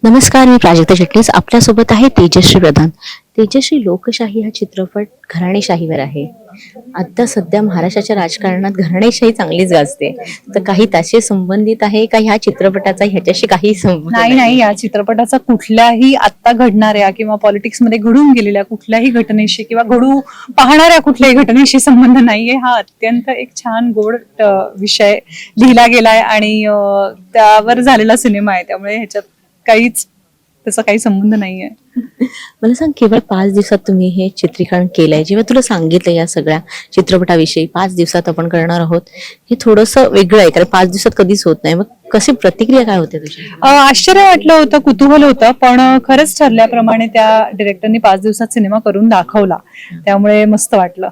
नमस्कार, मी प्राजक्ता चिटणीस. आपल्यासोबत आहे तेजश्री प्रधान. तेजश्री, लोकशाही हा चित्रपट घराणेशाहीवर आहे. आता सध्या महाराष्ट्राच्या राजकारणात घराणेशाही चांगलीच गाजते. तर काही त्याशी संबंधित आहे का ह्या चित्रपटाचा ह्याच्याशी काही संबंध नाही नाही, या चित्रपटाचा कुठल्याही आता घडणाऱ्या किंवा पॉलिटिक्समध्ये घडून गेलेल्या कुठल्याही घटनेशी किंवा घडू पाहणाऱ्या कुठल्याही घटनेशी संबंध नाहीये. हा अत्यंत एक छान गोड विषय लिहिला गेलाय आणि त्यावर झालेला सिनेमा आहे. त्यामुळे ह्याच्यात काहीच त्याचा काही संबंध नाहीये. मला सांग, केवळ 5 दिवसात तुम्ही हे चित्रीकरण केलंय. जेव्हा तुला सांगितलं या सगळ्या चित्रपटाविषयी 5 दिवसात आपण करणार आहोत, हे थोडंसं वेगळं आहे कारण 5 दिवसात कधीच होत नाही. मग कशी प्रतिक्रिया काय होते तुझी? आश्चर्य वाटलं होतं, कुतूहल होतं, पण खरंच ठरल्याप्रमाणे त्या डिरेक्टरनी 5 दिवसात सिनेमा करून दाखवला. त्यामुळे मस्त वाटलं.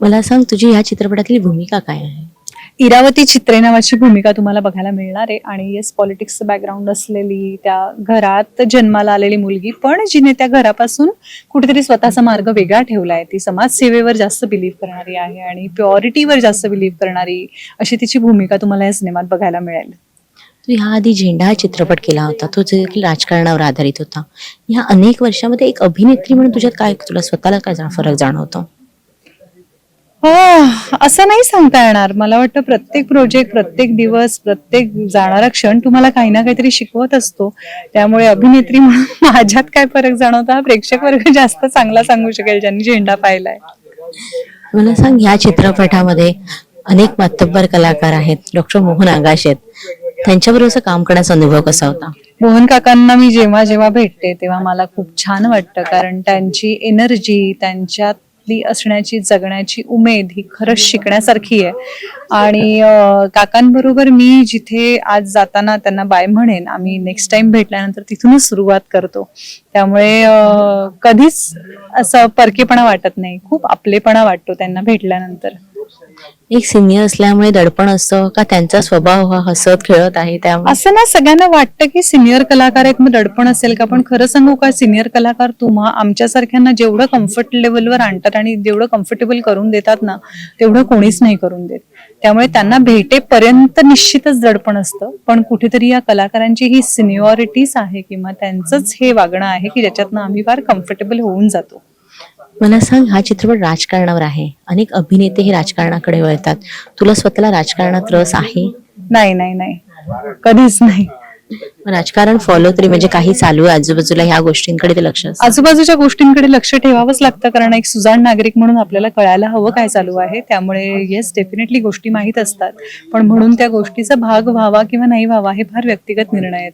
मला सांग, तुझी ह्या चित्रपटातली भूमिका काय आहे? इरावती चित्रे नावाची भूमिका तुम्हाला बघायला मिळणार आहे. आणि येस, पॉलिटिक्सचं बॅकग्राऊंड असलेली, त्या घरात जन्माला आलेली मुलगी, पण जिने त्या घरापासून कुठेतरी स्वतःचा मार्ग वेगळा ठेवलाय. ती समाजसेवेवर जास्त बिलीव्ह करणारी आहे आणि प्युरिटीवर जास्त बिलीव्ह करणारी अशी तिची भूमिका तुम्हाला या सिनेमात बघायला मिळेल. तू ह्या आधी झेंडा हा चित्रपट केला होता, तो देखील राजकारणावर आधारित होता. ह्या अनेक वर्षामध्ये एक अभिनेत्री म्हणून तुझ्यात काय, तुला स्वतःला काय फरक जाणवतो? असं नाही सांगता येणार. मला वाटतं प्रत्येक प्रोजेक्ट, प्रत्येक दिवस, प्रत्येक जाणारा क्षण तुम्हाला काही ना काहीतरी शिकवत असतो. त्यामुळे अभिनेत्री म्हणून माझ्यात काय फरक जाणवता, प्रेक्षक वर्ग जास्त चांगला सांगू शकेल ज्यांनी झेंडा पाहिलाय. मला सांग, ह्या चित्रपटामध्ये अनेक मातब्बर कलाकार आहेत. डॉक्टर मोहन आगाशे आहेत. त्यांच्याबरोबर काम करण्याचा अनुभव कसा होता? मोहन काकांना मी जेव्हा जेव्हा भेटते तेव्हा मला खूप छान वाटतं, कारण त्यांची एनर्जी, त्यांच्यातली असण्याची, जगण्याची उमेद ही खरंच शिकण्यासारखी आहे. आणि काकांबरोबर मी जिथे आज जाताना त्यांना बाय म्हणेन, आम्ही नेक्स्ट टाइम भेटल्यानंतर तिथूनच सुरुवात करतो. त्यामुळे कधीच असं परकेपणा वाटत नाही, खूप आपलेपणा वाटतो त्यांना भेटल्यानंतर. एक सिनियर असल्यामुळे दडपण असतं का, त्यांचा स्वभाव हा हसत खेळत आहे त्यामुळे? असं ना, सगळ्यांना वाटतं की सिनियर कलाकार आहेत मग दडपण असेल का, पण खरं सांगू का, सिनियर कलाकार आमच्यासारख्यांना जेवढं कम्फर्ट लेवलवर आणतात आणि जेवढं कम्फर्टेबल करून देतात ना, तेवढं कोणीच नाही करून देत. त्यामुळे त्यांना भेटेपर्यंत निश्चितच दडपण असतं, पण कुठेतरी या कलाकारांची ही सिनियरिटीच आहे किंवा त्यांचंच हे वागणं आहे की ज्याच्यातनं आम्ही फार कम्फर्टेबल होऊन जातो. मला सांग, हा चित्रपट राजकारणावर आहे. अनेक अभिनेते हे राजकारणाकडे वळतात. तुला स्वतःला राजकारणात रस आहे? नाही नाही नाही, कधीच नाही. राजकारण फॉलो तरी म्हणजे काही चालू आहे आजूबाजूला, ह्या गोष्टींकडे ते लक्ष असतं? आजूबाजूच्या गोष्टींकडे लक्ष ठेवावंच लागतं, कारण एक सुजाण नागरिक म्हणून आपल्याला कळायला हवं काय चालू आहे. त्यामुळे येस, डेफिनेटली गोष्टी माहीत असतात, पण म्हणून त्या गोष्टीचा भाग व्हावा किंवा नाही व्हावा हे फार व्यक्तिगत निर्णय आहेत.